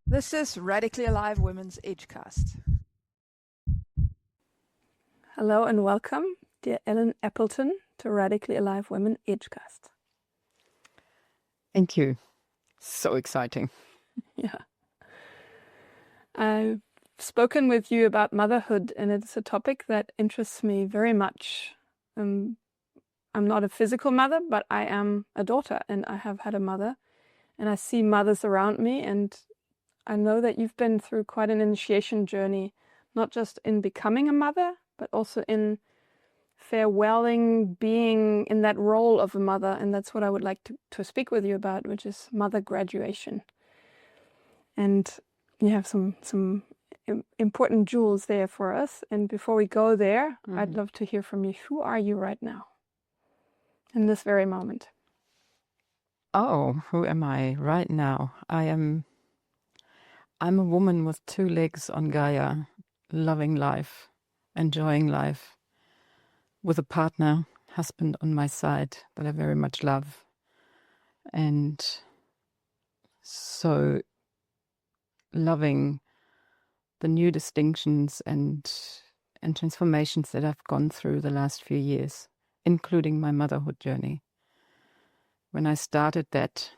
This is Radically Alive Women's Edgecast. Hello and welcome, dear Ellen Appleton, to Radically Alive Women Edgecast. Thank you. So exciting. Yeah. I've spoken with you about motherhood, and it's a topic that interests me very much. I'm not a physical mother, but I am a daughter, and I have had a mother, and I see mothers around me, and I know that you've been through quite an initiation journey, not just in becoming a mother, but also in farewelling being in that role of a mother. And that's what I would like to speak with you about, which is mother graduation. And you have some important jewels there for us. And before we go there, I'd love to hear from you. Who are you right now, in this very moment? Oh, who am I right now? I'm a woman with two legs on Gaia, loving life, enjoying life, with a partner, husband on my side that I very much love. And so loving the new distinctions and transformations that I've gone through the last few years, including my motherhood journey. When I started that,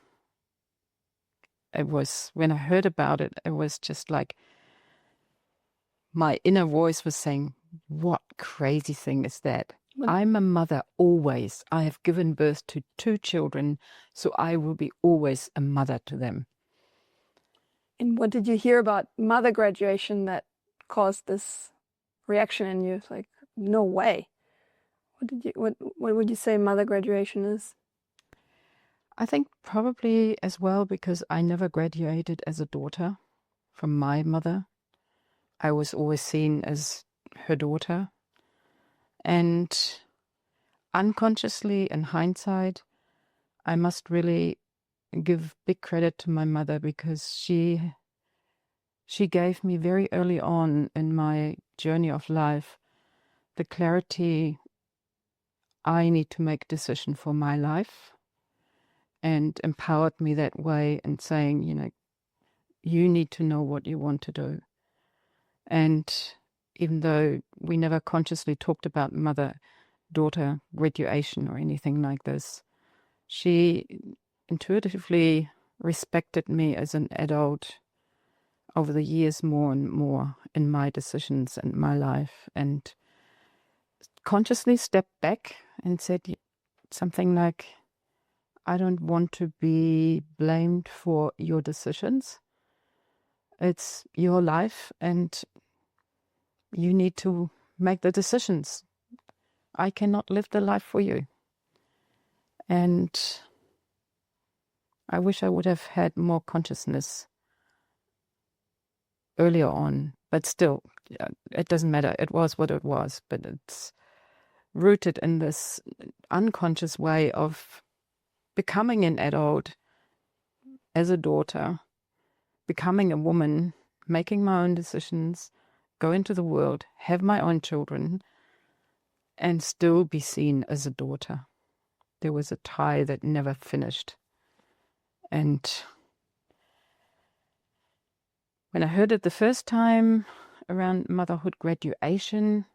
when I heard about it, it was just like my inner voice was saying, what crazy thing is that? I'm a mother always. I have given birth to 2 children, so I will be always a mother to them. And what did you hear about mother graduation that caused this reaction in you? It's like, no way. What would you say mother graduation is? I think probably as well because I never graduated as a daughter from my mother. I was always seen as her daughter. And unconsciously, in hindsight, I must really give big credit to my mother because she gave me very early on in my journey of life the clarity I need to make a decision for my life, and empowered me that way and saying, you need to know what you want to do. And even though we never consciously talked about mother-daughter graduation or anything like this, she intuitively respected me as an adult over the years more and more in my decisions and my life, and consciously stepped back and said something like, I don't want to be blamed for your decisions. It's your life and you need to make the decisions. I cannot live the life for you. And I wish I would have had more consciousness earlier on, but still, it doesn't matter. It was what it was, but it's rooted in this unconscious way of becoming an adult as a daughter, becoming a woman, making my own decisions, go into the world, have my own children, and still be seen as a daughter. There was a tie that never finished. And when I heard it the first time around motherhood graduation,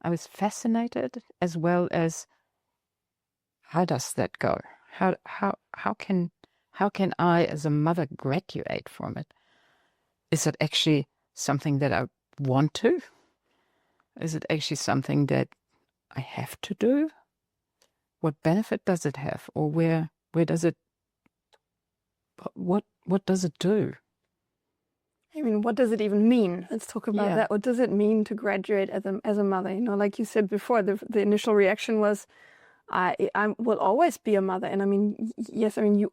I was fascinated, as well as, how does that go? How can I as a mother graduate from it? Is it actually something that I want to? Is it actually something that I have to do? What benefit does it have? Or where does it, what does it do? I mean, what does it even mean? Let's talk about that. What does it mean to graduate as a mother? Like you said before, the initial reaction was, I will always be a mother. And I mean, yes, I mean, you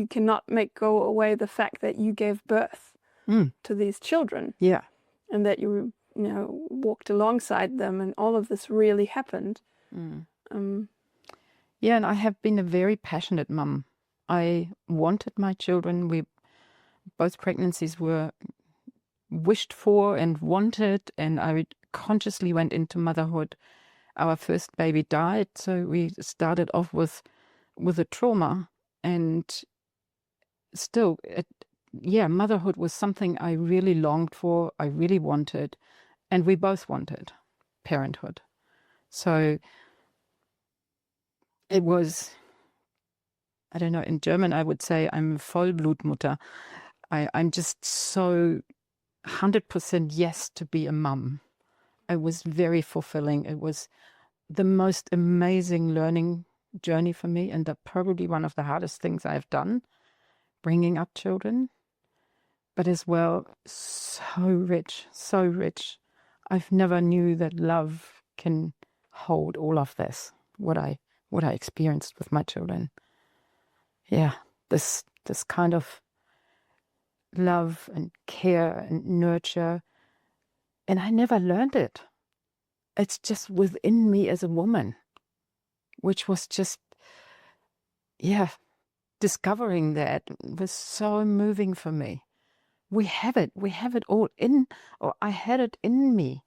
cannot go away the fact that you gave birth to these children. Yeah. And that you walked alongside them, and all of this really happened. Yeah, and I have been a very passionate mum. I wanted my children. Both pregnancies were wished for and wanted, and I consciously went into motherhood. Our first baby died, so we started off with a trauma, and still motherhood was something I really longed for, I really wanted, and we both wanted parenthood. So it was, I don't know, in German I would say I'm Vollblutmutter. I'm just so 100% yes to be a mum. It was very fulfilling. It was the most amazing learning journey for me, and probably one of the hardest things I've done, bringing up children. But as well, so rich, so rich. I've never knew that love can hold all of this, what I experienced with my children. Yeah, this kind of love and care and nurture. And I never learned it. It's just within me as a woman, which was just, discovering that was so moving for me. We have it all I had it in me.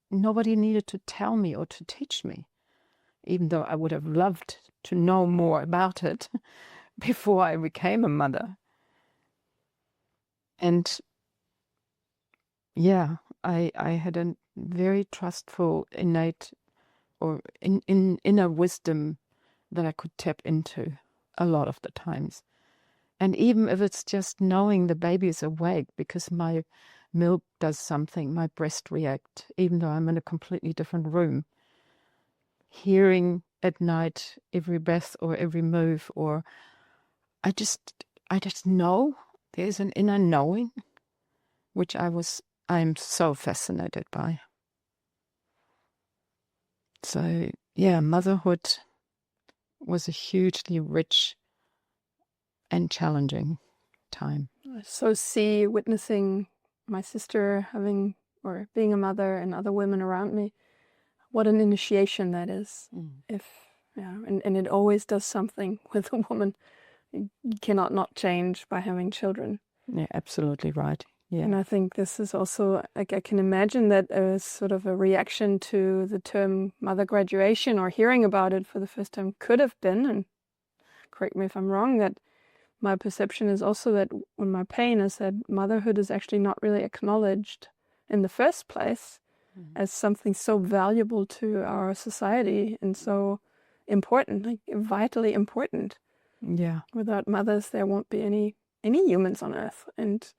Nobody needed to tell me or to teach me, even though I would have loved to know more about it before I became a mother. And I had a very trustful, innate or inner wisdom that I could tap into a lot of the times. And even if it's just knowing the baby is awake because my milk does something, my breast react, even though I'm in a completely different room. Hearing at night every breath or every move, or I just know. There's an inner knowing, which I'm so fascinated by. So motherhood was a hugely rich and challenging time. So witnessing my sister having or being a mother and other women around me, what an initiation that is. And it always does something with a woman. You cannot not change by having children. Yeah, absolutely right. Yeah. And I think this is also, like, I can imagine that as sort of a reaction to the term mother graduation, or hearing about it for the first time, could have been, and correct me if I'm wrong, that my perception is also that when my pain is that motherhood is actually not really acknowledged in the first place as something so valuable to our society and so important, like vitally important. Yeah. Without mothers, there won't be any humans on Earth. And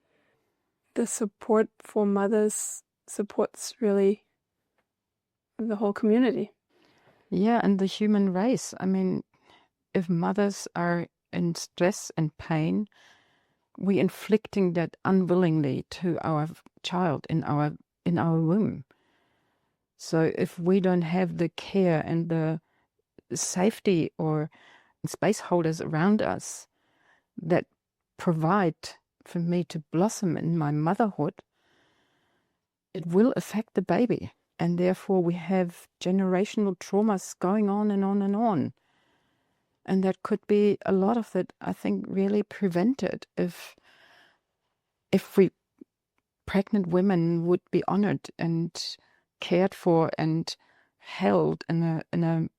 the support for mothers supports really the whole community. Yeah, and the human race. I mean, if mothers are in stress and pain, we're inflicting that unwillingly to our child in our womb. So if we don't have the care and the safety or space holders around us that provide for me to blossom in my motherhood, it will affect the baby. And therefore we have generational traumas going on and on and on. And that could be a lot of it, I think, really prevented if pregnant women would be honored and cared for and held in a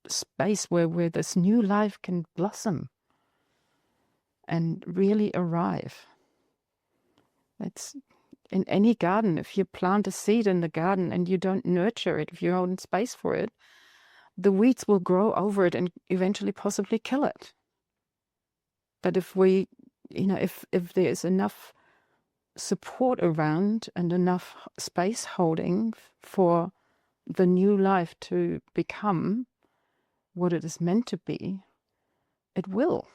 space where this new life can blossom and really arrive. It's in any garden. If you plant a seed in the garden and you don't nurture it, if you don't space for it, the weeds will grow over it and eventually possibly kill it. But if we, if there is enough support around and enough space holding for the new life to become what it is meant to be, it will.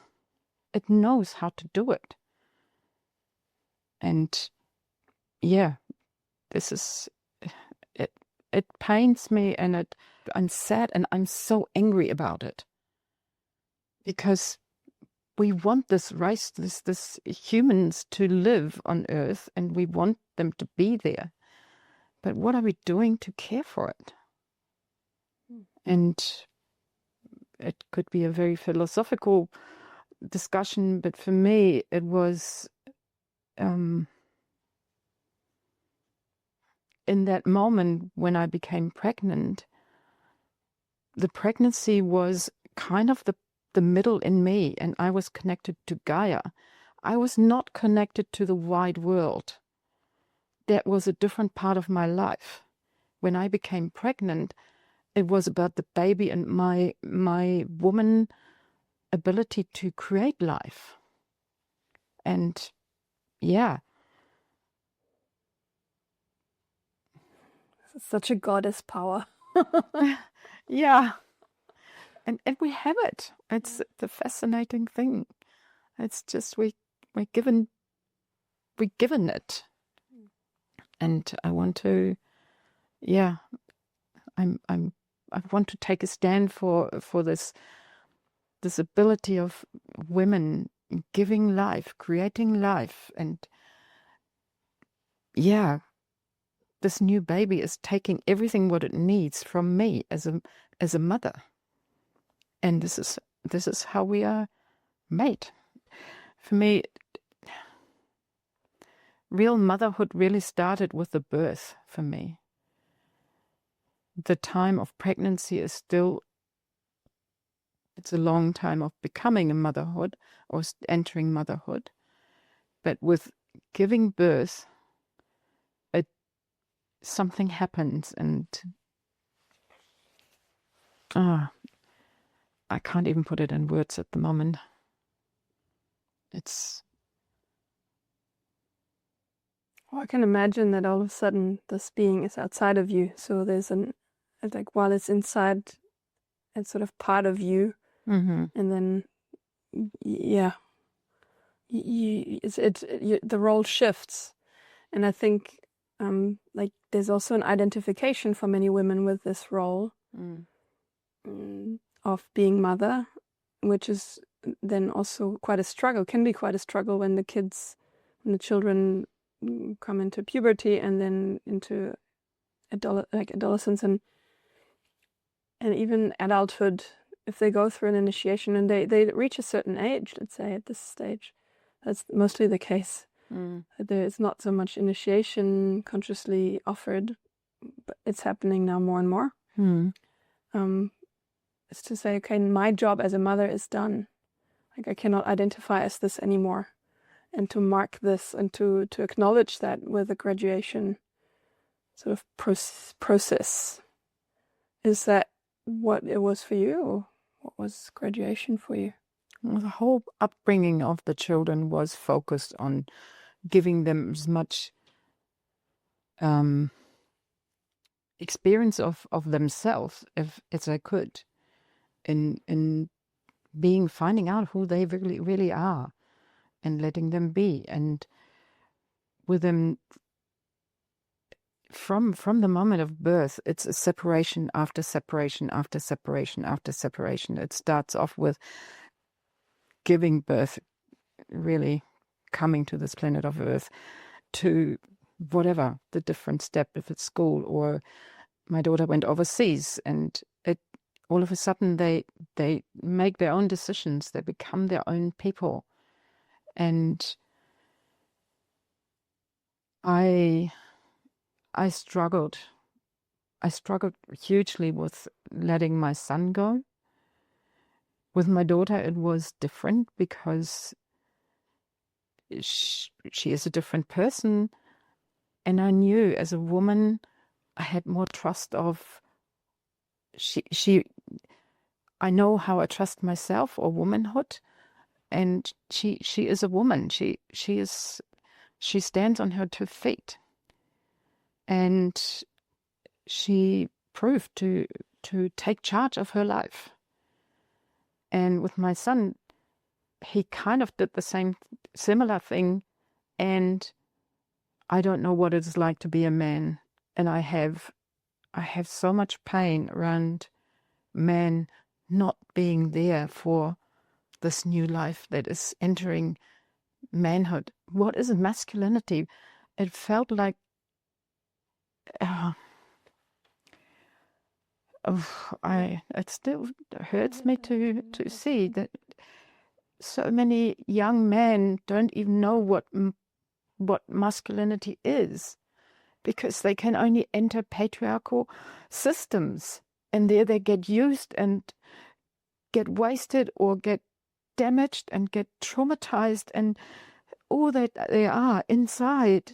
It knows how to do it. And this is it. It pains me, and I'm sad, and I'm so angry about it, because we want this race, this humans to live on Earth, and we want them to be there. But what are we doing to care for it? And it could be a very philosophical discussion, but for me, it was in that moment when I became pregnant. The pregnancy was kind of the middle in me, and I was connected to Gaia. I was not connected to the wide world. That was a different part of my life. When I became pregnant, it was about the baby and my woman ability to create life. And yeah. Such a goddess power. Yeah. And we have it. It's the fascinating thing. It's just we're given it. And I want to, yeah, I want to take a stand for this ability of women giving life, creating life, and yeah, this new baby is taking everything what it needs from me as a mother, and this is how we are made. For me, real motherhood really started with the birth for me. The time of pregnancy is still, it's a long time of becoming a motherhood or entering motherhood. But with giving birth, something happens, and I can't even put it in words at the moment. I can imagine that all of a sudden this being is outside of you. So there's like while it's inside, it's sort of part of you. Mm-hmm. And then, yeah, the role shifts. And I think like there's also an identification for many women with this role of being mother, which is then also quite a struggle, can be quite a struggle when the children come into puberty and then into adolescence and even adulthood, if they go through an initiation and they reach a certain age, let's say at this stage. That's mostly the case. There is not so much initiation consciously offered, but it's happening now more and more. It's to say, okay, my job as a mother is done. Like I cannot identify as this anymore. And to mark this and to acknowledge that with a graduation sort of process. Is that what it was for you, or what was graduation for you? Well, the whole upbringing of the children was focused on giving them as much experience of themselves as I could, in finding out who they really are, and letting them be, and with them from the moment of birth, it's a separation after separation after separation after separation. It starts off with giving birth, really coming to this planet of Earth, to whatever the different step, if it's school, or my daughter went overseas, and all of a sudden they make their own decisions, they become their own people. And I struggled hugely with letting my son go. With my daughter it was different, because she is a different person, and I knew as a woman I had more trust of I know how I trust myself or womanhood, and she is a woman. She stands on her 2 feet, and she proved to take charge of her life. And with my son, he kind of did the similar thing, and I don't know what it's like to be a man, and I have so much pain around men not being there for this new life that is entering manhood. What is masculinity? It felt like it still hurts me to see that so many young men don't even know what masculinity is, because they can only enter patriarchal systems, and there they get used and get wasted or get damaged and get traumatized, and all that they are inside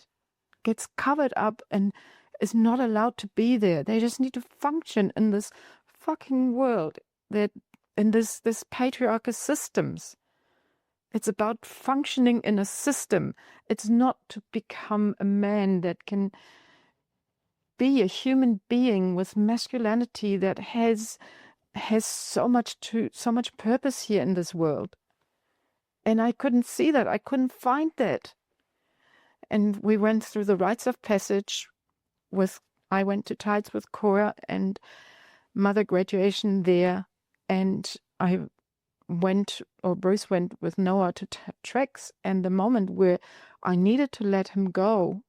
gets covered up and is not allowed to be there. They just need to function in this fucking world, that in this patriarchal systems. It's about functioning in a system. It's not to become a man that can be a human being with masculinity that has so much purpose here in this world. And I couldn't see that. I couldn't find that. And we went through the rites of passage I went to Tides with Cora and mother graduation there. And Bruce went with Noah to treks. And the moment where I needed to let him go,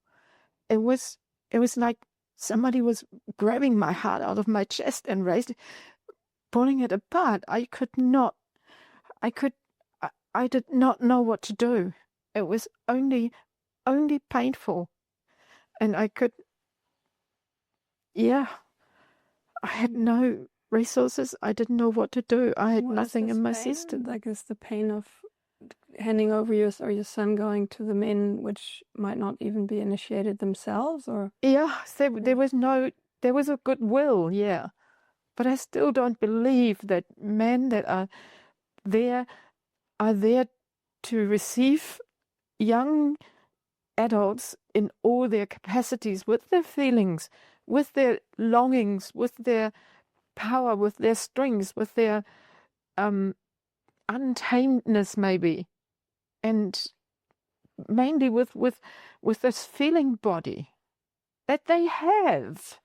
it was like somebody was grabbing my heart out of my chest and pulling it apart. I did not know what to do. It was only painful. And I had no resources. I didn't know what to do. I had nothing in my system. Like, is the pain of handing over your son going to the men, which might not even be initiated themselves, or? Yeah, there was a goodwill, yeah. But I still don't believe that men that are there to receive young adults in all their capacities, with their feelings, with their longings, with their power, with their strengths, with their untamedness maybe, and mainly with this feeling body that they have.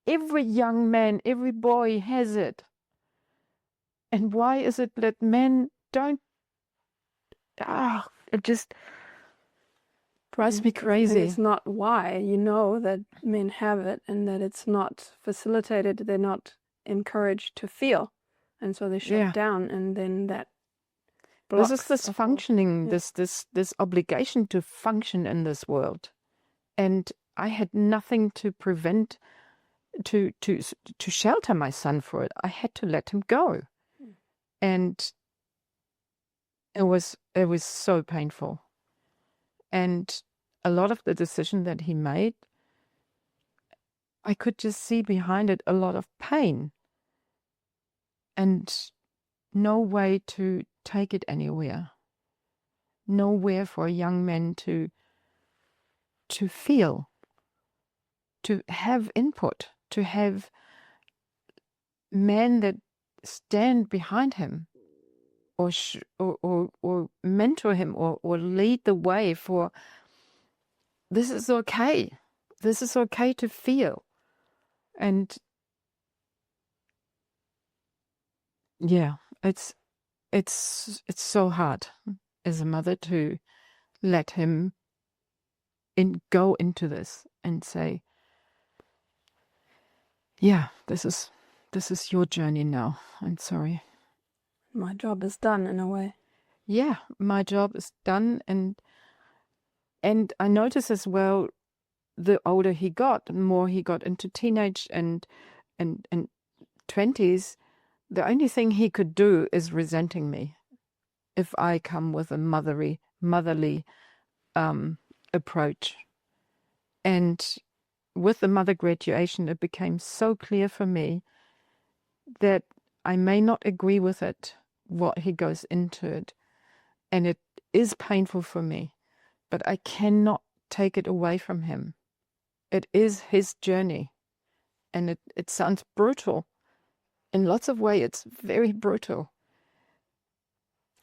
Every young man, every boy has it. And why is it that men don't? It just drives me crazy. And it's not why. You know that men have it and that it's not facilitated. They're not encouraged to feel. And so they shut down, and then that blocks. This is this functioning, this obligation to function in this world. And I had nothing to prevent, to shelter my son for it. I had to let him go. And it was so painful. And a lot of the decision that he made, I could just see behind it a lot of pain and no way to take it anywhere. Nowhere for a young man to feel, to have input, to have men that stand behind him or mentor him or lead the way for this is okay. This is okay to feel. And yeah, it's so hard as a mother to let him go into this and say, yeah, this is your journey now. I'm sorry. My job is done in a way. Yeah, my job is done, and I notice as well, the older he got, the more he got into teenage and 20s, the only thing he could do is resenting me if I come with a motherly approach. And with the mother graduation, it became so clear for me that I may not agree with it, what he goes into it. And it is painful for me, but I cannot take it away from him. It is his journey. And it sounds brutal. In lots of ways, it's very brutal.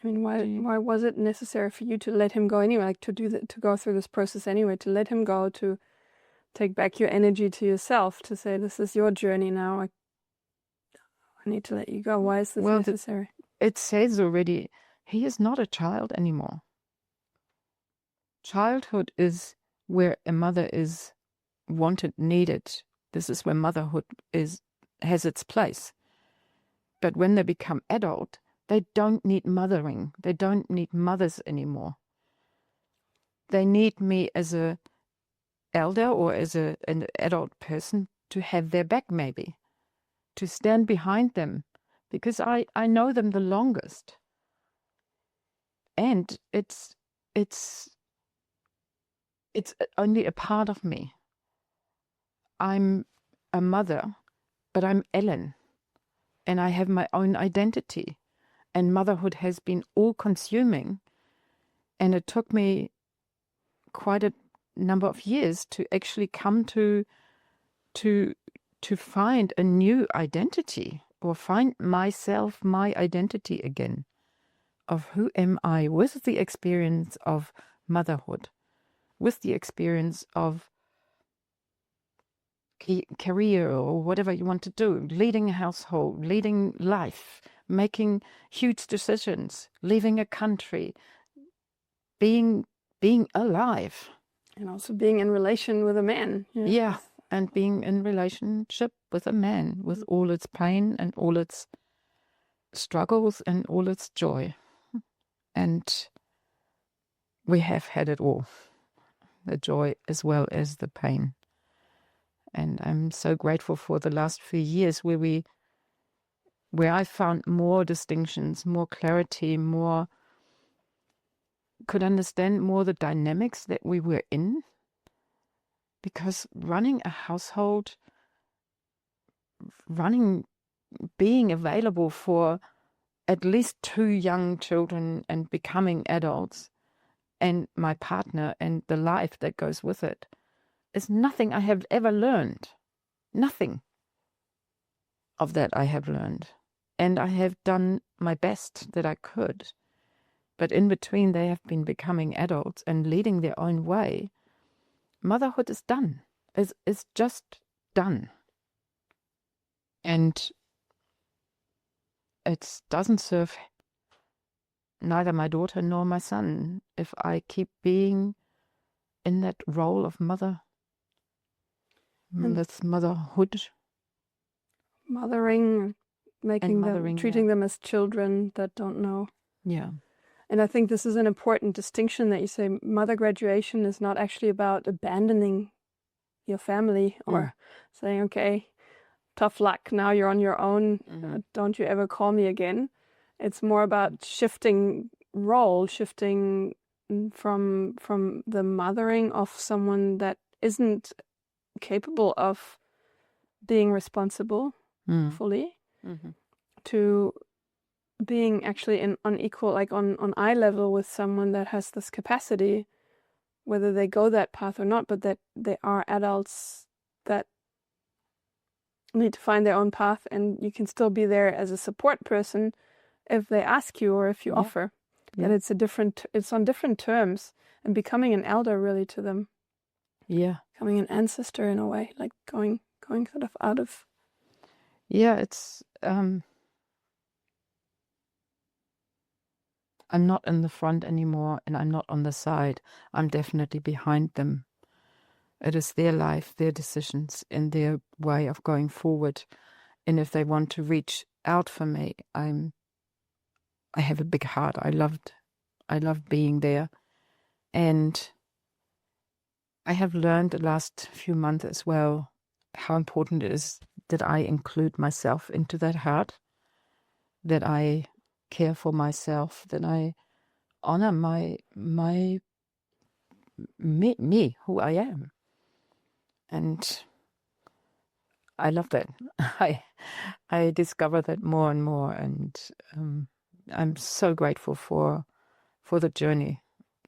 I mean, why was it necessary for you to let him go anyway, like to go through this process anyway, to let him go, to take back your energy to yourself, to say, this is your journey now, I need to let you go. Why is this necessary? It says already, he is not a child anymore. Childhood is where a mother is wanted, needed. This is where motherhood has its place. But when they become adult, they don't need mothering. They don't need mothers anymore. They need me as a elder or as an adult person to have their back, maybe, to stand behind them, because I know them the longest. And it's it's only a part of me. I'm a mother, but I'm Ellen, and I have my own identity, and motherhood has been all-consuming, and it took me quite a number of years to actually come to find a new identity, or find myself, my identity again, of who am I, with the experience of motherhood, with the experience of career, or whatever you want to do, leading a household, leading life, making huge decisions, leaving a country, being alive. And also being in relation with a man. Yeah, and being in relationship with a man, with all its pain and all its struggles and all its joy. And we have had it all, the joy as well as the pain. And I'm so grateful for the last few years where I found more distinctions, more clarity, could understand more the dynamics that we were in. Because running a household, being available for at least 2 young children and becoming adults, and my partner and the life that goes with it, is nothing I have ever learned. Nothing of that I have learned. And I have done my best that I could. But in between, they have been becoming adults and leading their own way. Motherhood is done. It's just done. And it doesn't serve neither my daughter nor my son if I keep being in that role of mother. That's motherhood. Mothering, treating them as children that don't know. Yeah. And I think this is an important distinction that you say mother graduation is not actually about abandoning your family or saying, okay, tough luck, now you're on your own, don't you ever call me again. It's more about shifting role, shifting from the mothering of someone that isn't capable of being responsible fully to being actually on equal, like on eye level with someone that has this capacity, whether they go that path or not, but that they are adults that need to find their own path, and you can still be there as a support person if they ask you or if you offer. That it's on different terms, and becoming an elder really to them. Yeah. Becoming an ancestor in a way, like going sort of out of. Yeah, it's I'm not in the front anymore, and I'm not on the side. I'm definitely behind them. It is their life, their decisions, and their way of going forward. And if they want to reach out for me, I have a big heart. I love being there. And I have learned the last few months as well how important it is that I include myself into that heart, that I care for myself, that I honor me, who I am. And I love that. I discover that more and more, and I'm so grateful for the journey,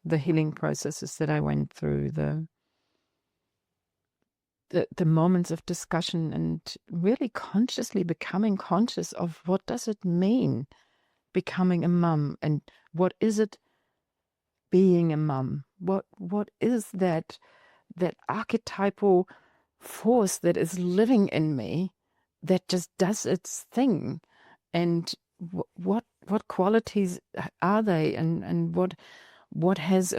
the healing processes that I went through, the moments of discussion, and really consciously becoming conscious of what does it mean becoming a mum, and what is it being a mum? What is that archetypal force that is living in me that just does its thing? And what qualities are they, and what has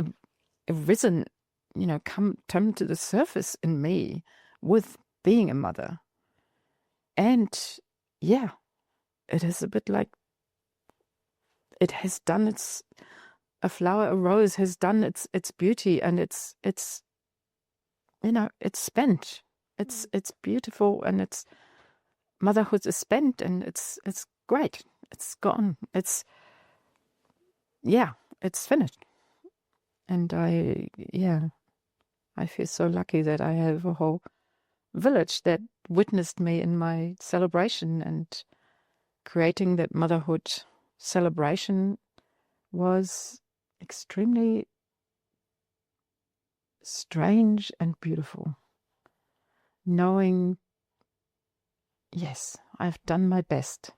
arisen, come to the surface in me with being a mother? And yeah, it is a bit like it has done a flower, a rose has done its beauty, and it's spent. It's beautiful, and it's motherhood is spent, and it's great. It's gone. It's finished. And I feel so lucky that I have a whole village that witnessed me in my celebration, and creating that motherhood celebration was extremely strange and beautiful. Knowing, yes, I've done my best.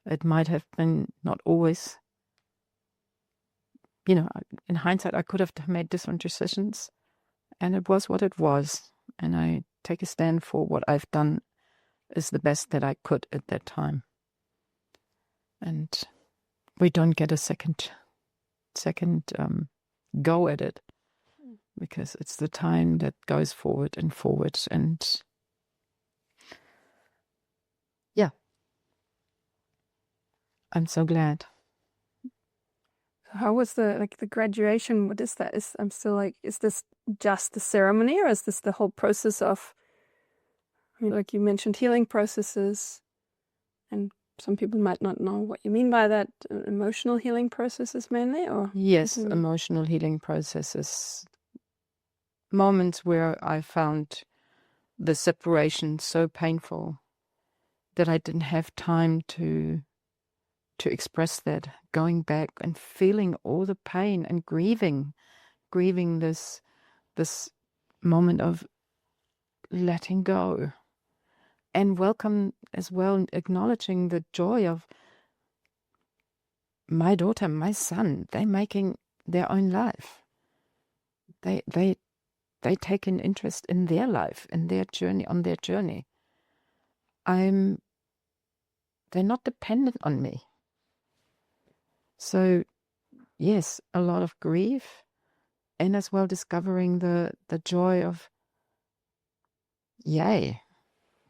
It might have been not always, in hindsight, I could have made different decisions, and it was what it was. And I take a stand for what I've done is the best that I could at that time. And we don't get a second go at it, because it's the time that goes forward and forward. And yeah, I'm so glad. How was the graduation? What is that? I'm still is this just the ceremony, or is this the whole process of, like you mentioned, healing processes, and some people might not know what you mean by that. Emotional healing processes mainly, or? Yes, emotional healing processes. Moments where I found the separation so painful that I didn't have time to express that, going back and feeling all the pain and grieving this moment of letting go, and welcome as well, acknowledging the joy of my daughter, my son. They're making their own life. They take an interest in their life, in their journey, on their journey. They're not dependent on me. So yes, a lot of grief, and as well discovering the joy of yay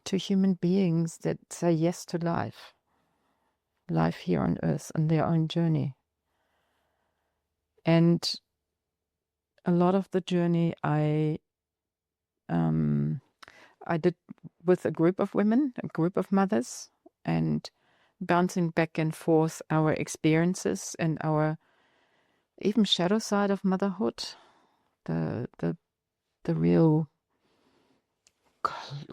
to human beings that say yes to life here on earth on their own journey. And a lot of the journey I did with a group of women, a group of mothers, and bouncing back and forth our experiences and our even shadow side of motherhood, the real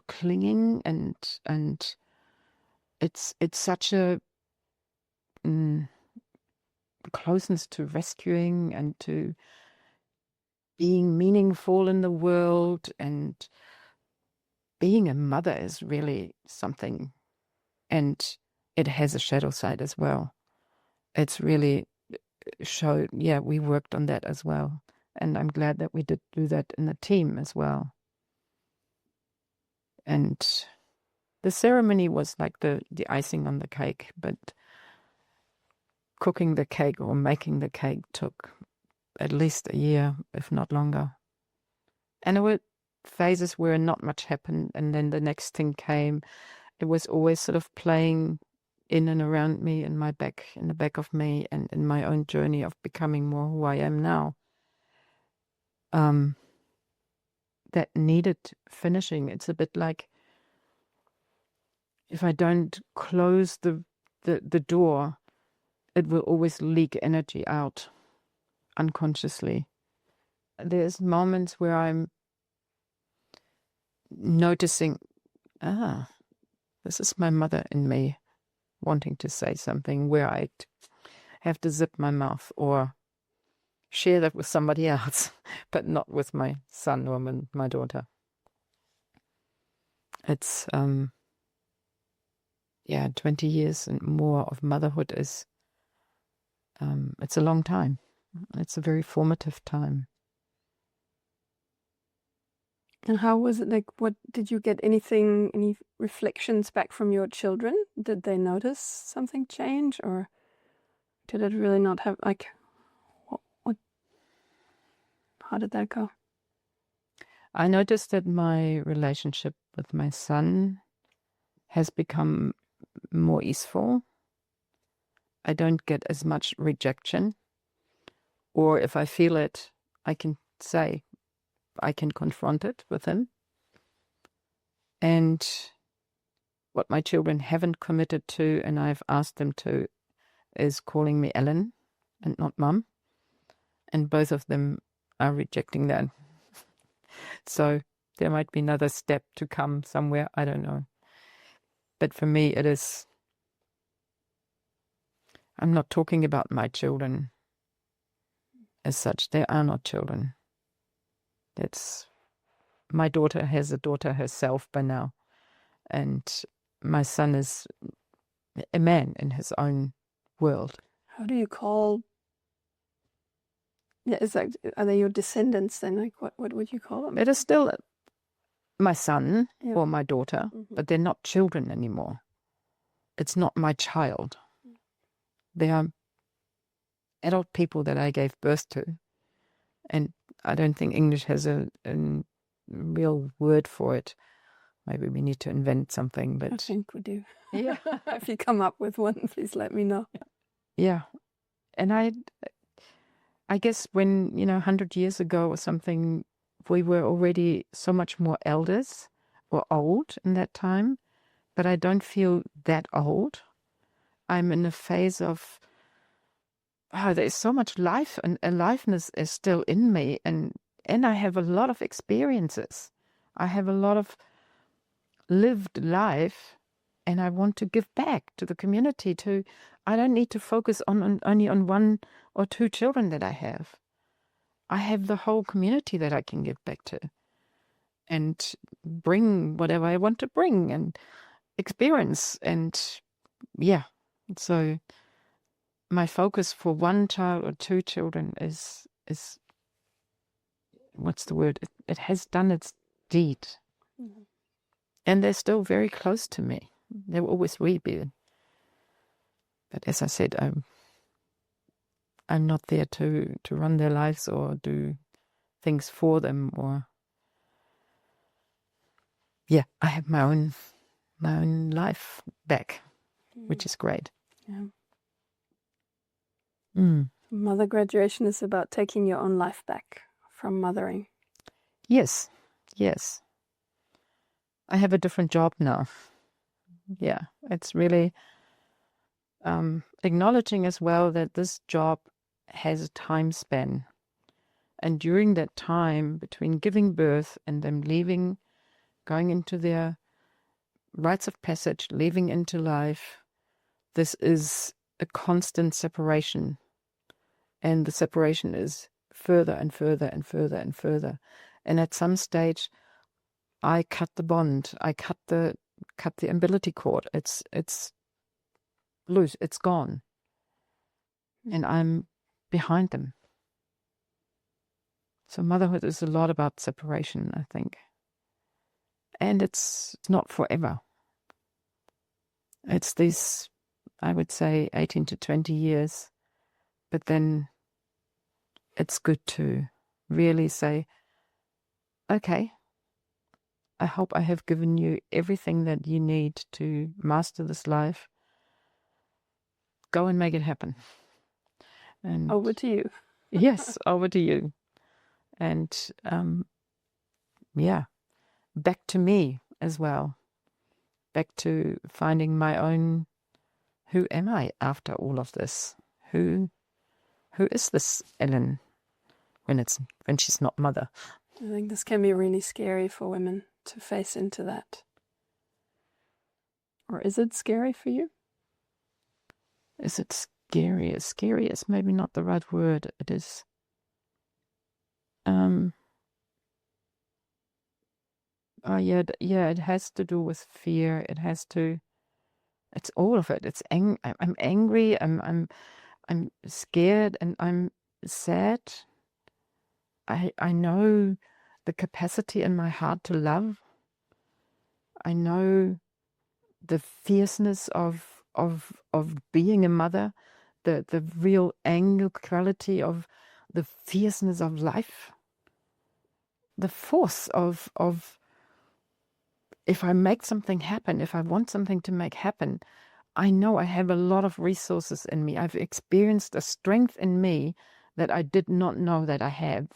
clinging, and it's such a closeness to rescuing and to being meaningful in the world, and being a mother is really something, and it has a shadow side as well. It's really showed, we worked on that as well, and I'm glad that we did do that in the team as well. And the ceremony was like the icing on the cake, but cooking the cake or making the cake took at least a year, if not longer. And there were phases where not much happened, and then the next thing came. It was always sort of playing in and around me, in the back of me, and in my own journey of becoming more who I am now. That needed finishing. It's a bit like, if I don't close the door, it will always leak energy out unconsciously. There's moments where I'm noticing, this is my mother in me wanting to say something, where I have to zip my mouth or share that with somebody else, but not with my son or my daughter. It's 20 years and more of motherhood is it's a long time. It's a very formative time. And how was it? Like, what did you get? Any reflections back from your children? Did they notice something change, or did it really not have, like, what? How did that go? I noticed that my relationship with my son has become more easeful. I don't get as much rejection, or if I feel it, I can confront it with him. And what my children haven't committed to, and I've asked them to, is calling me Ellen and not Mum. and both of them are rejecting that. So there might be another step to come somewhere, I don't know. But for me, it is, I'm not talking about my children as such. They are not children. That's, my daughter has a daughter herself by now. And my son is a man in his own world. How do you call? Yeah, it's like, are they your descendants then? Like, what would you call them? It is still my son Yeah. or my daughter, but they're not children anymore. It's not my child. They are adult people that I gave birth to. And I don't think English has a real word for it. Maybe we need to invent something, but I think we do. yeah. If you come up with one, please let me know. Yeah. And I guess when, 100 years ago or something, we were already so much more elders or old in that time, but I don't feel that old. I'm in a phase of, there's so much life and aliveness is still in me, and I have a lot of experiences. I have a lot of lived life, and I want to give back to the community. I don't need to focus only on one or two children that I have. I have the whole community that I can give back to and bring whatever I want to bring and experience. And yeah, so my focus for one child or two children is what's the word? It has done its deed. Mm-hmm. And they're still very close to me. They will always be. But as I said, I'm not there to run their lives or do things for them, or I have my own life back, which is great. Yeah. Mm. Mother graduation is about taking your own life back from mothering. Yes. I have a different job now. Yeah, it's really acknowledging as well that this job has a time span. And during that time between giving birth and them leaving, going into their rites of passage, leaving into life, this is a constant separation. And the separation is further and further and further and further. And at some stage, I cut the bond. I cut the umbilical cord. It's loose. It's gone. And I'm behind them. So motherhood is a lot about separation, I think. And it's not forever. It's these, I would say, 18 to 20 years. But then it's good to really say, okay, I hope I have given you everything that you need to master this life. Go and make it happen. And over to you. Yes, over to you. And back to me as well. Back to finding my own, who am I after all of this? Who is this Ellen when she's not mother? I think this can be really scary for women to face into that. Or is it scary for you? Is it scary? Scary is maybe not the right word. It is it has to do with fear. It's all of it. I'm angry, I'm scared, and I'm sad. I know the capacity in my heart to love. I know the fierceness of being a mother, the real angularity of the fierceness of life, the force of if I make something happen, if I want something to make happen, I know I have a lot of resources in me. I've experienced a strength in me that I did not know that I have.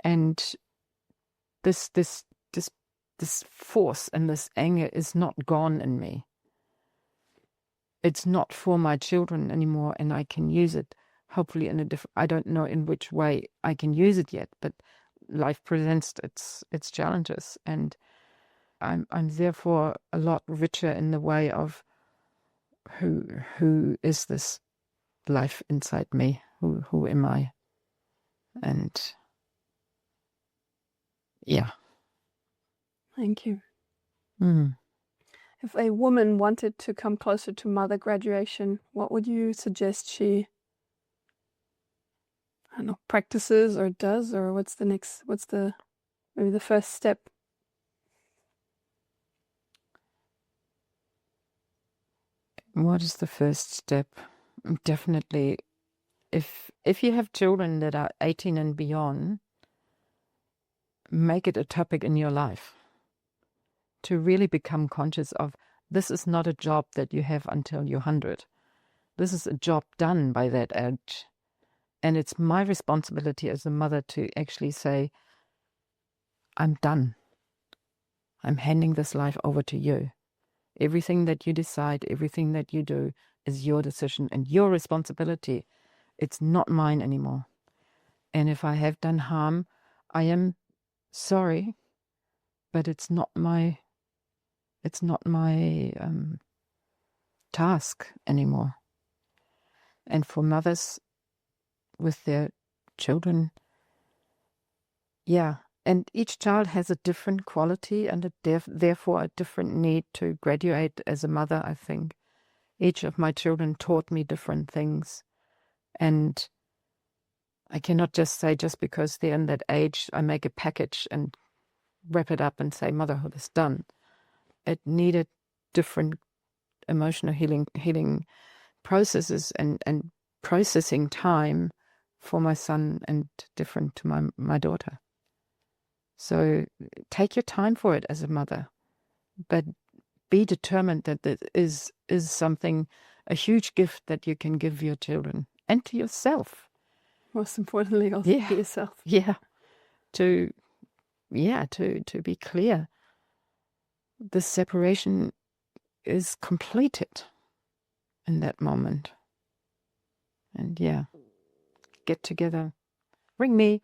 And this force and this anger is not gone in me. It's not for my children anymore, and I can use it hopefully in a different, I don't know in which way I can use it yet, but life presents its challenges, and I'm therefore a lot richer in the way of who is this life inside me? Who am I? And yeah. Thank you. Mm. If a woman wanted to come closer to mother graduation, what would you suggest she, I don't know, practices or does, or what's maybe the first step? What is the first step? Definitely, if you have children that are 18 and beyond, make it a topic in your life to really become conscious of, this is not a job that you have until you're 100. This is a job done by that age. And it's my responsibility as a mother to actually say, I'm done. I'm handing this life over to you. Everything that you decide, everything that you do is your decision and your responsibility. It's not mine anymore. And if I have done harm, I am sorry, but it's not my task anymore. And for mothers with their children, yeah, and each child has a different quality and therefore a different need to graduate as a mother, I think. Each of my children taught me different things. And I cannot just say, just because they're in that age, I make a package and wrap it up and say motherhood is done. It needed different emotional healing processes and processing time for my son, and different to my daughter. So take your time for it as a mother, but be determined that this is something, a huge gift that you can give your children and to yourself. Most importantly, also to yourself. Yeah. To be clear. The separation is completed in that moment. And get together. Ring me.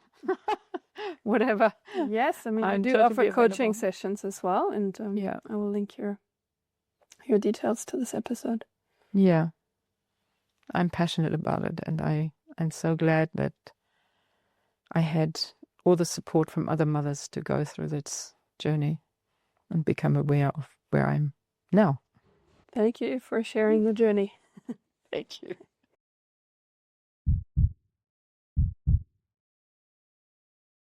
Whatever. Yes, I mean, I I'm do totally offer coaching available. sessions as well, and I will link your details to this episode. Yeah. I'm passionate about it, and I'm so glad that I had all the support from other mothers to go through this journey and become aware of where I'm now. Thank you for sharing the journey. Thank you.